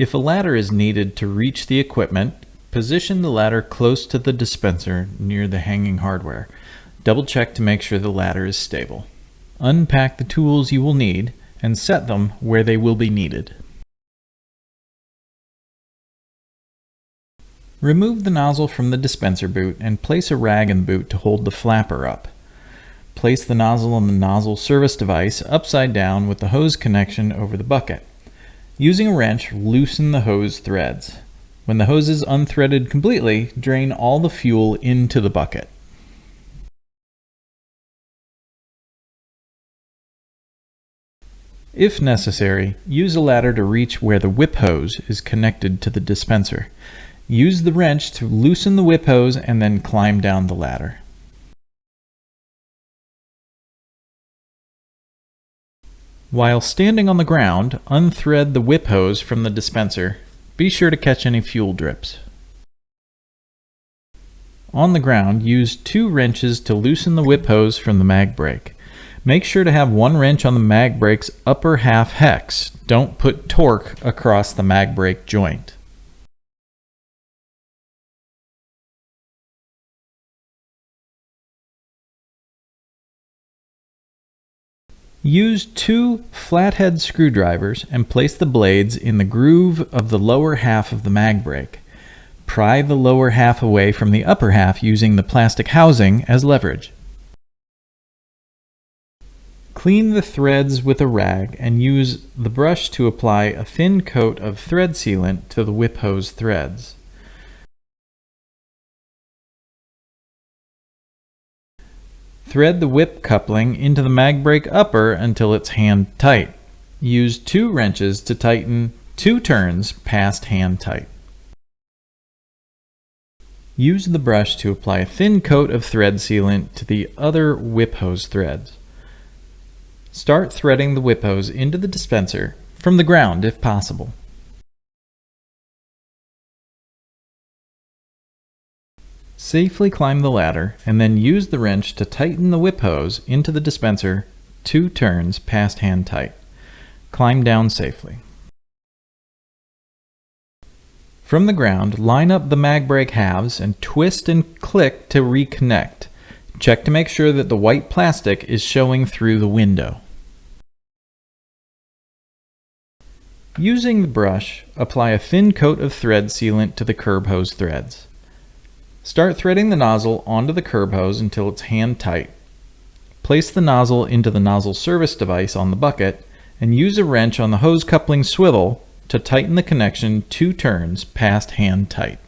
If a ladder is needed to reach the equipment, position the ladder close to the dispenser near the hanging hardware. Double check to make sure the ladder is stable. Unpack the tools you will need and set them where they will be needed. Remove the nozzle from the dispenser boot and place a rag in the boot to hold the flapper up. Place the nozzle on the nozzle service device upside down with the hose connection over the bucket. Using a wrench, loosen the hose threads. When the hose is unthreaded completely, drain all the fuel into the bucket. If necessary, use a ladder to reach where the whip hose is connected to the dispenser. Use the wrench to loosen the whip hose and then climb down the ladder. While standing on the ground, unthread the whip hose from the dispenser. Be sure to catch any fuel drips. On the ground, use 2 wrenches to loosen the whip hose from the MagBreak. Make sure to have 1 wrench on the MagBreak's upper half hex. Don't put torque across the MagBreak joint. Use 2 flathead screwdrivers and place the blades in the groove of the lower half of the MagBreak. Pry the lower half away from the upper half using the plastic housing as leverage. Clean the threads with a rag and use the brush to apply a thin coat of thread sealant to the whip hose threads. Thread the whip coupling into the MagBreak upper until it's hand tight. Use 2 wrenches to tighten 2 turns past hand tight. Use the brush to apply a thin coat of thread sealant to the other whip hose threads. Start threading the whip hose into the dispenser from the ground if possible. Safely climb the ladder and then use the wrench to tighten the whip hose into the dispenser 2 turns past hand tight. Climb down safely. From the ground, line up the MagBreak halves and twist and click to reconnect. Check to make sure that the white plastic is showing through the window. Using the brush, apply a thin coat of thread sealant to the curb hose threads. Start threading the nozzle onto the curb hose until it's hand tight. Place the nozzle into the nozzle service device on the bucket and use a wrench on the hose coupling swivel to tighten the connection 2 turns past hand tight.